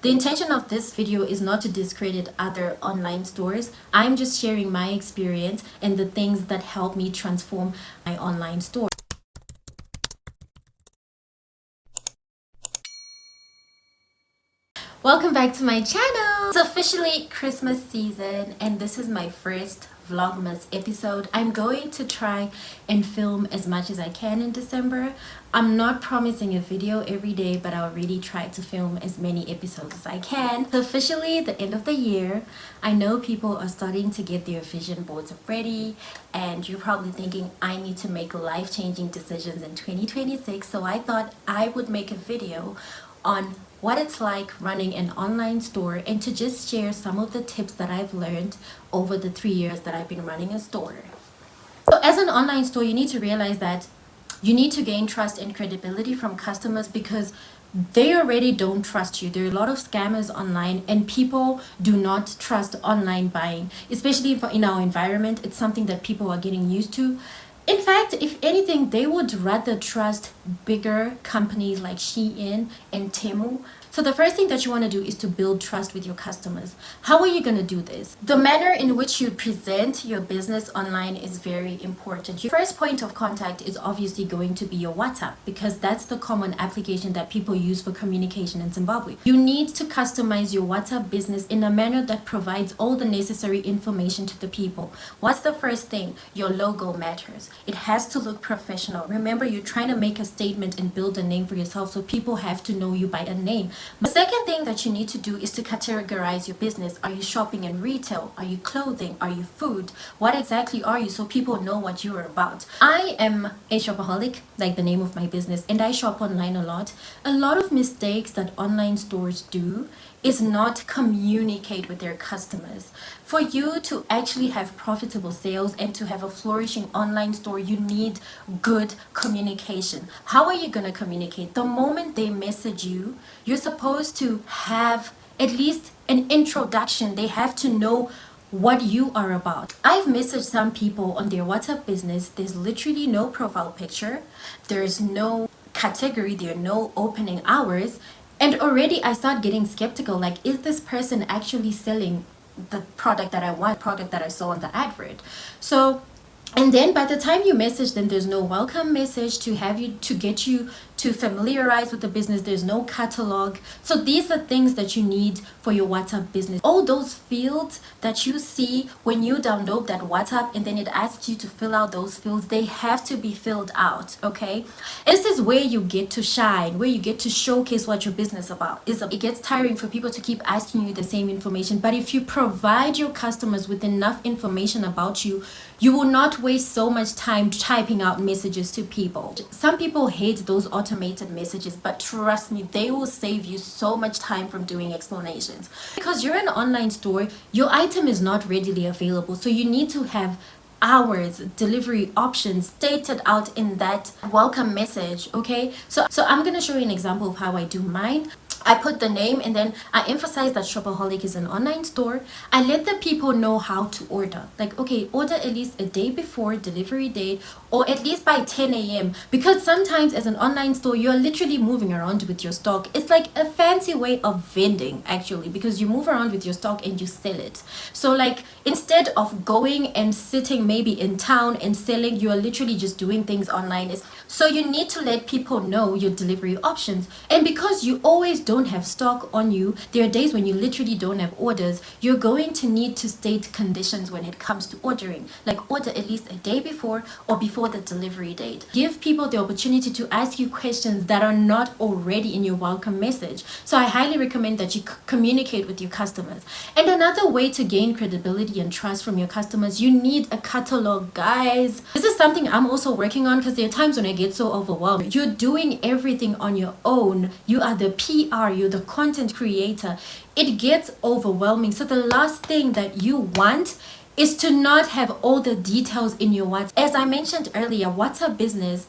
The intention of this video is not to discredit other online stores. I'm just sharing my experience and the things that help me transform my online store. Welcome back to my channel. It's officially Christmas season and this is my first Vlogmas episode. I'm going to try and film as much as I can in December. I'm not promising a video every day, but I'll really try to film as many episodes as I can. It's officially the end of the year. I know people are starting to get their vision boards ready and you're probably thinking I need to make life-changing decisions in 2026, so I thought I would make a video on what it's like running an online store and to just share some of the tips that I've learned over the 3 years that I've been running a store. So as an online store, you need to realize that you need to gain trust and credibility from customers because they already don't trust you. There are a lot of scammers online and people do not trust online buying, especially in our environment. It's something that people are getting used to. In fact, if anything, they would rather trust bigger companies like Shein and Temu. So the first thing that you want to do is to build trust with your customers. How are you going to do this? The manner in which you present your business online is very important. Your first point of contact is obviously going to be your WhatsApp because that's the common application that people use for communication in Zimbabwe. You need to customize your WhatsApp business in a manner that provides all the necessary information to the people. What's the first thing? Your logo matters. It has to look professional. Remember, you're trying to make a statement and build a name for yourself, so people have to know you by a name. The second thing that you need to do is to categorize your business. Are you shopping in retail? Are you clothing? Are you food? What exactly are you, so people know what you're about? I am a shopaholic, like the name of my business, and I shop online a lot. A lot of mistakes that online stores do is not communicate with their customers. For you to actually have profitable sales and to have a flourishing online store, you need good communication. How are you going to communicate? The moment they message you, you're supposed to have at least an introduction. They have to know what you are about. I've messaged some people on their WhatsApp business. There's literally no profile picture. There's no category. There are no opening hours. And already I start getting skeptical, like, is this person actually selling the product that I want, product that I saw on the advert? So, and then by the time you message them, there's no welcome message to get you to familiarize with the business. There's no catalog. So these are things that you need for your WhatsApp business. All those fields that you see when you download that WhatsApp and then it asks you to fill out those fields, they have to be filled out, okay? This is where you get to shine, where you get to showcase what your business about is. It gets tiring for people to keep asking you the same information, but if you provide your customers with enough information about you, you will not waste so much time typing out messages to people. Some people hate those automated messages, but trust me, they will save you so much time from doing explanations. Because you're an online store, your item is not readily available, so you need to have hours, delivery options stated out in that welcome message, okay? So I'm gonna show you an example of how I do mine. I put the name and then I emphasize that Shopaholic is an online store. I let the people know how to order. Like, okay, order at least a day before delivery date or at least by 10 a.m. Because sometimes as an online store, you're literally moving around with your stock. It's like a fancy way of vending actually, because you move around with your stock and you sell it. So like instead of going and sitting maybe in town and selling, you're literally just doing things online. So you need to let people know your delivery options. And because you always don't have stock on you, there are days when you literally don't have orders, you're going to need to state conditions when it comes to ordering, like order at least a day before or before the delivery date. Give people the opportunity to ask you questions that are not already in your welcome message. So I highly recommend that you communicate with your customers. And another way to gain credibility and trust from your customers, you need a catalog, guys. This is something I'm also working on because there are times when I get so overwhelmed. You're doing everything on your own. You are the PR, you're the content creator. It gets overwhelming. So the last thing that you want is to not have all the details in your WhatsApp. As I mentioned earlier, WhatsApp business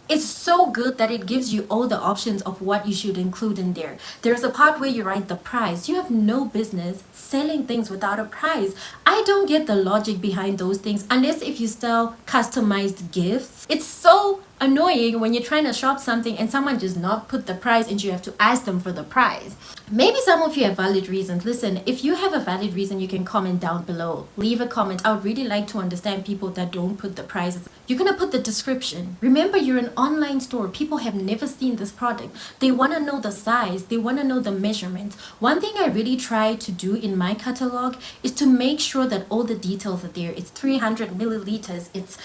is so good that it gives you all the options of what you should include in there. There's a part where you write the price. You have no business selling things without a price. I don't get the logic behind those things unless if you sell customized gifts. It's so annoying when you're trying to shop something and someone does not put the price and you have to ask them for the price. Maybe some of you have valid reasons. Listen, if you have a valid reason, you can comment down below. Leave a comment. I would really like to understand people that don't put the prices. You're gonna put the description. Remember, you're an online store. People have never seen this product. They want to know the size. They want to know the measurements. One thing I really try to do in my catalog is to make sure that all the details are there. It's 300 milliliters. It's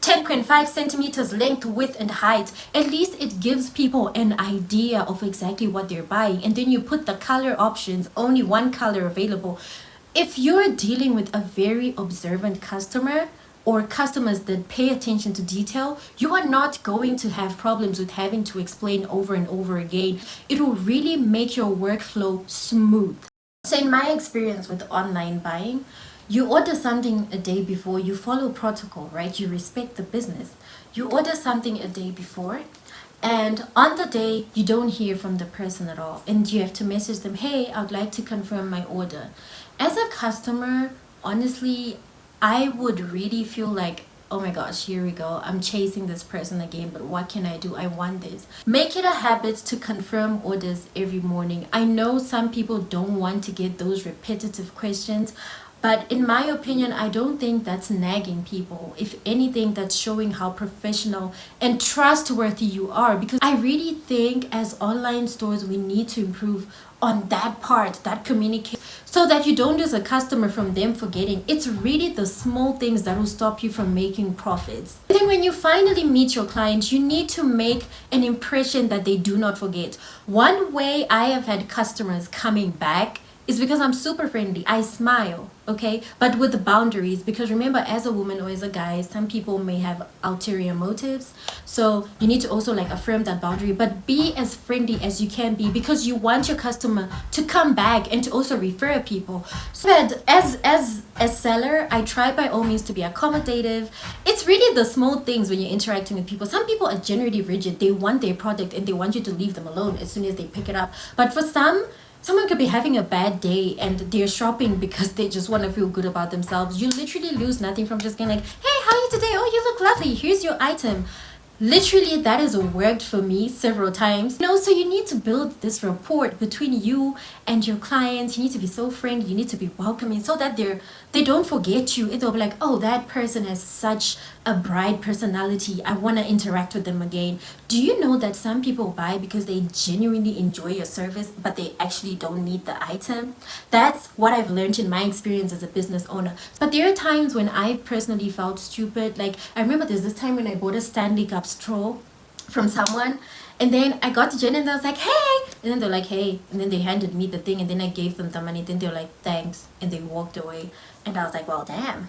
10.5 centimeters length, width, and height. At least it gives people an idea of exactly what they're buying. And then you put the color options, only one color available. If you're dealing with a very observant customer or customers that pay attention to detail, you are not going to have problems with having to explain over and over again. It will really make your workflow smooth. So in my experience with online buying, you order something a day before, you follow protocol, right? You respect the business. You order something a day before, and on the day, you don't hear from the person at all. And you have to message them, hey, I would like to confirm my order. As a customer, honestly, I would really feel like, oh my gosh, here we go. I'm chasing this person again, but what can I do? I want this. Make it a habit to confirm orders every morning. I know some people don't want to get those repetitive questions, but in my opinion, I don't think that's nagging people. If anything, that's showing how professional and trustworthy you are. Because I really think as online stores, we need to improve on that part, that communication, so that you don't lose a customer from them forgetting. It's really the small things that will stop you from making profits. And then when you finally meet your client, you need to make an impression that they do not forget. One way I have had customers coming back is because I'm super friendly. I smile, okay? But with the boundaries, because remember, as a woman or as a guy, some people may have ulterior motives. So you need to also like affirm that boundary, but be as friendly as you can be, because you want your customer to come back and to also refer people. So that as a seller, I try by all means to be accommodative. It's really the small things when you're interacting with people. Some people are generally rigid. They want their product and they want you to leave them alone as soon as they pick it up. But for someone could be having a bad day and they're shopping because they just want to feel good about themselves. You literally lose nothing from just being like, hey, how are you today? Oh, you look lovely. Here's your item. Literally, that has worked for me several times. So you need to build this rapport between you and your clients. You need to be so friendly. You need to be welcoming so that they don't forget you. It'll be like, oh, that person has such a bright personality. I want to interact with them again. Do you know that some people buy because they genuinely enjoy your service, but they actually don't need the item? That's what I've learned in my experience as a business owner. But there are times when I personally felt stupid. Like, I remember there's this time when I bought a Stanley Cup straw from someone, and then I got to Jen and I was like, hey, and then they're like, hey, and then they handed me the thing, and then I gave them the money, then they were like, thanks, and they walked away. And I was like, well, damn.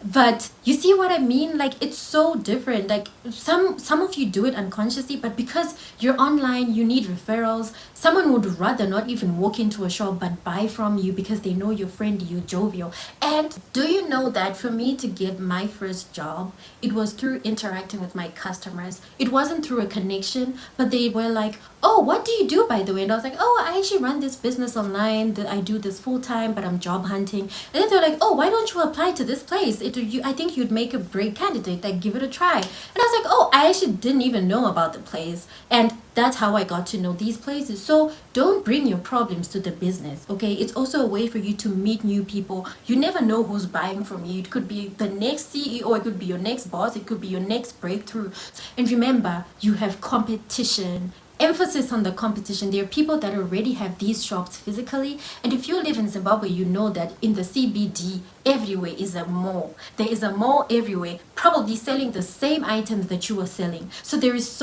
But you see what I mean? Like, it's so different. Like, some of you do it unconsciously, but because you're online, you need referrals. Someone would rather not even walk into a shop but buy from you because they know you're friendly, you're jovial. And do you know that for me to get my first job, it was through interacting with my customers. It wasn't through a connection, but they were like, oh, what do you do, by the way? And I was like, oh, I actually run this business online, that I do this full-time, but I'm job hunting. And then they're like, oh, why don't you apply to this place? I think you'd make a great candidate. Like, give it a try. And I was like, oh, I actually didn't even know about the place. And that's how I got to know these places. So don't bring your problems to the business, okay? It's also a way for you to meet new people. You never know who's buying from you. It could be the next CEO, it could be your next boss, it could be your next breakthrough. And remember, you have competition. Emphasis on the competition. There are people that already have these shops physically, and if you live in Zimbabwe, you know that in the CBD everywhere is a mall. There is a mall everywhere, probably selling the same items that you are selling. So there is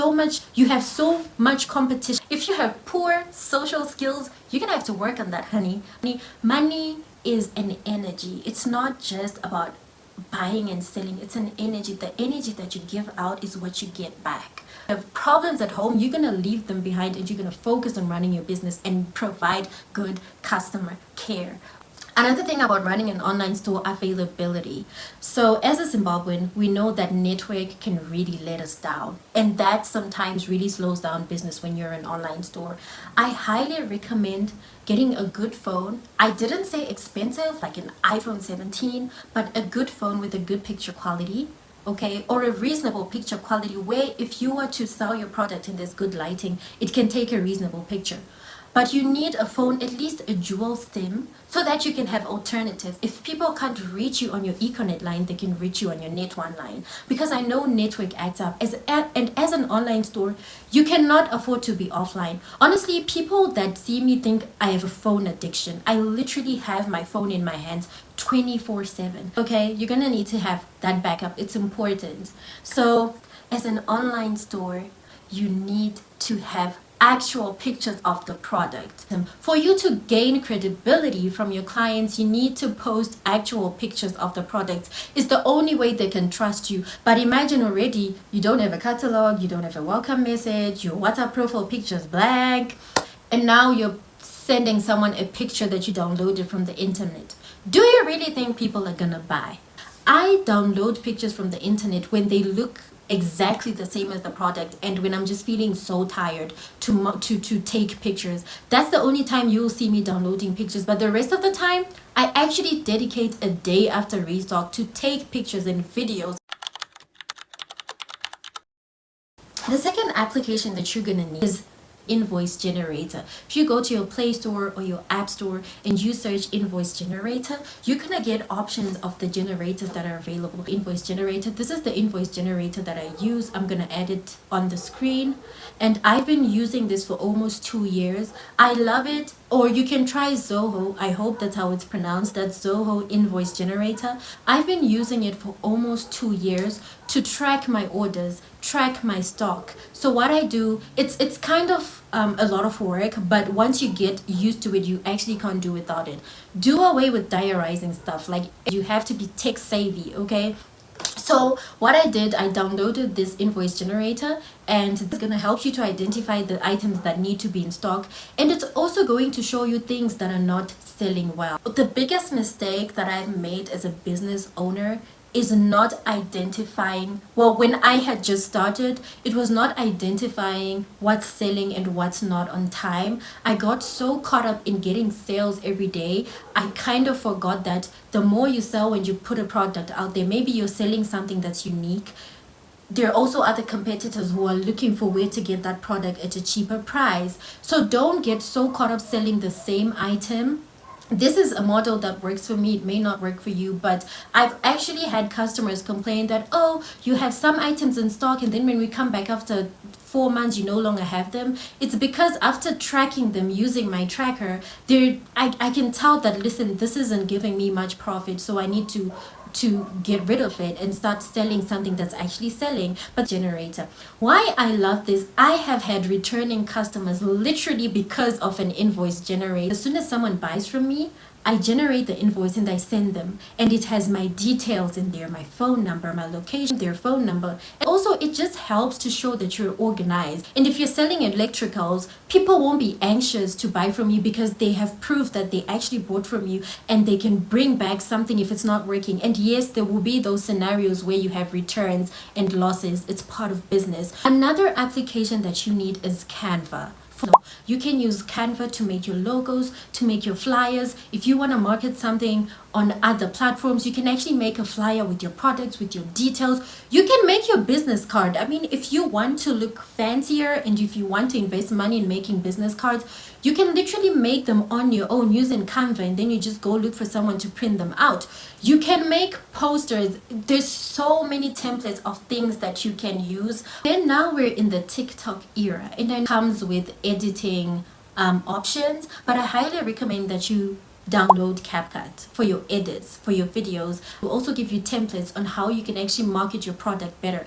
you have so much competition. If you have poor social skills, you're gonna have to work on that, honey. Money is an energy. It's not just about buying and selling. It's an energy. The energy that you give out is what you get back. Have problems at home, you're gonna leave them behind and you're gonna focus on running your business and provide good customer care. Another thing about running an online store, availability. So as a Zimbabwean, we know that network can really let us down, and that sometimes really slows down business when you're an online store. I highly recommend getting a good phone. I didn't say expensive like an iPhone 17, but a good phone with a good picture quality. okay, or a reasonable picture quality where if you were to sell your product and there's good lighting, it can take a reasonable picture. But you need a phone, at least a dual SIM, so that you can have alternatives. If people can't reach you on your Econet line, they can reach you on your Net One line. Because I know network adds up. And as an online store, you cannot afford to be offline. Honestly, people that see me think I have a phone addiction. I literally have my phone in my hands 24/7. Okay, you're gonna need to have that backup. It's important. So as an online store, you need to have actual pictures of the product. For you to gain credibility from your clients, you need to post actual pictures of the product. It's the only way they can trust you. But imagine already you don't have a catalog, you don't have a welcome message, your WhatsApp profile picture is blank, and now you're sending someone a picture that you downloaded from the internet. Do you really think people are gonna buy? I download pictures from the internet when they look exactly the same as the product, and when I'm just feeling so tired to take pictures. That's the only time you'll see me downloading pictures. But the rest of the time, I actually dedicate a day after restock to take pictures and videos. The second application that you're gonna need is invoice generator. If you go to your Play Store or your App Store and you search invoice generator, you're gonna get options of the generators that are available. Invoice generator, this is the invoice generator that I use. I'm gonna add it on the screen, and I've been using this for almost 2 years. I love it. Or you can try Zoho. I hope that's how it's pronounced. That's Zoho invoice generator. I've been using it for almost 2 years to track my orders, track my stock. So what I do, it's kind of a lot of work, but once you get used to it, you actually can't do without it. Do away with diarizing stuff. Like, you have to be tech savvy, okay? So what I did, I downloaded this invoice generator, and it's going to help you to identify the items that need to be in stock, and it's also going to show you things that are not selling well. The biggest mistake that I've made as a business owner is not identifying, well, when I had just started, it was not identifying what's selling and what's not on time. I got so caught up in getting sales every day, I kind of forgot that the more you sell when you put a product out there, maybe you're selling something that's unique. There are also other competitors who are looking for where to get that product at a cheaper price. So don't get so caught up selling the same item. This is a model that works for me. It may not work for you, but I've actually had customers complain that, oh, you have some items in stock, and then when we come back after 4 months, you no longer have them. It's because after tracking them using my tracker, I can tell that, listen, this isn't giving me much profit, so I need to get rid of it and start selling something that's actually selling. But generator, why I love this, I have had returning customers literally because of an invoice generator. As soon as someone buys from me, I generate the invoice and I send them, and it has my details in there, my phone number, my location, their phone number. And also, it just helps to show that you're organized. And if you're selling electricals, people won't be anxious to buy from you because they have proof that they actually bought from you, and they can bring back something if it's not working. And yes, there will be those scenarios where you have returns and losses. It's part of business. Another application that you need is Canva. You can use Canva to make your logos, to make your flyers. If you want to market something on other platforms, you can actually make a flyer with your products, with your details. You can make your business card. I mean, if you want to look fancier and if you want to invest money in making business cards, you can literally make them on your own using Canva, and then you just go look for someone to print them out. You can make posters. There's so many templates of things that you can use. Then now we're in the TikTok era, and it comes with editing options, but I highly recommend that you download CapCut for your edits, for your videos. We'll also give you templates on how you can actually market your product better.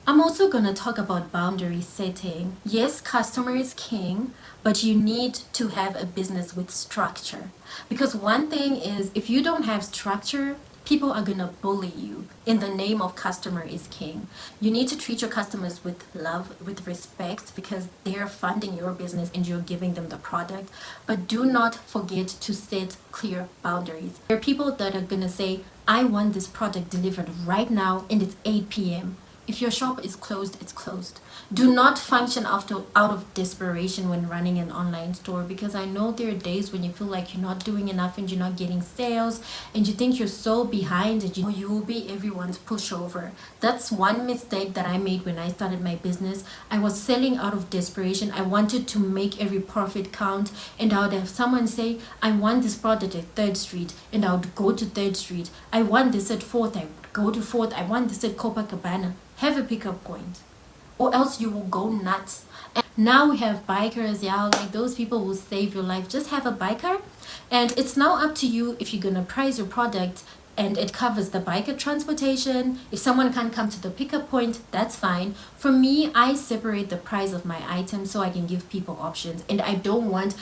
I'm also going to talk about boundary setting. Yes, customer is king, but you need to have a business with structure. Because one thing is, if you don't have structure, people are going to bully you in the name of customer is king. You need to treat your customers with love, with respect, because they're funding your business and you're giving them the product. But do not forget to set clear boundaries. There are people that are going to say, I want this product delivered right now and it's 8 p.m. If your shop is closed, it's closed. Do not function out of desperation when running an online store, because I know there are days when you feel like you're not doing enough and you're not getting sales and you think you're so behind that you will be everyone's pushover. That's one mistake that I made when I started my business. I was selling out of desperation. I wanted to make every profit count, and I would have someone say, I want this product at 3rd Street, and I would go to 3rd Street. I want this at 4th, I would go to 4th. I want this at Copacabana. Have a pickup point, or else you will go nuts. And now we have bikers, yeah, like those people will save your life. Just have a biker, and it's now up to you if you're gonna price your product and it covers the biker transportation. If someone can't come to the pickup point, that's fine. For me, I separate the price of my items so I can give people options, and I don't want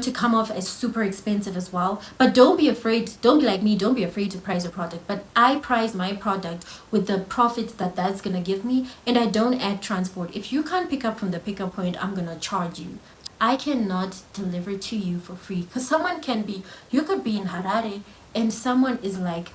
to come off as super expensive as well. But don't be afraid, don't be like me, don't be afraid to price your product. But I price my product with the profit that's gonna give me, and I don't add transport. If you can't pick up from the pickup point, I'm gonna charge you. I cannot deliver to you for free, because you could be in Harare and someone is like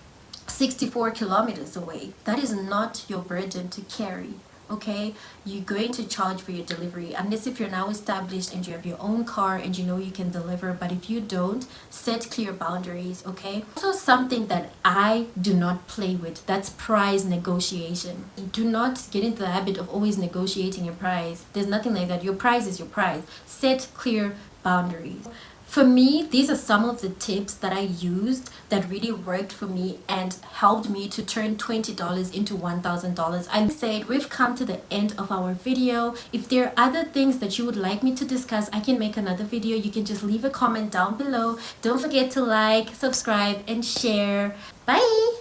64 kilometers away. That is not your burden to carry. Okay, you're going to charge for your delivery unless if you're now established and you have your own car and you know you can deliver. But if you don't, set clear boundaries. Okay, also something that I do not play with, that's price negotiation. Do not get into the habit of always negotiating your price. There's nothing like that. Your price is your price. Set clear boundaries. For me, these are some of the tips that I used that really worked for me and helped me to turn $20 into $1,000. I said we've come to the end of our video. If there are other things that you would like me to discuss, I can make another video. You can just leave a comment down below. Don't forget to like, subscribe, and share. Bye!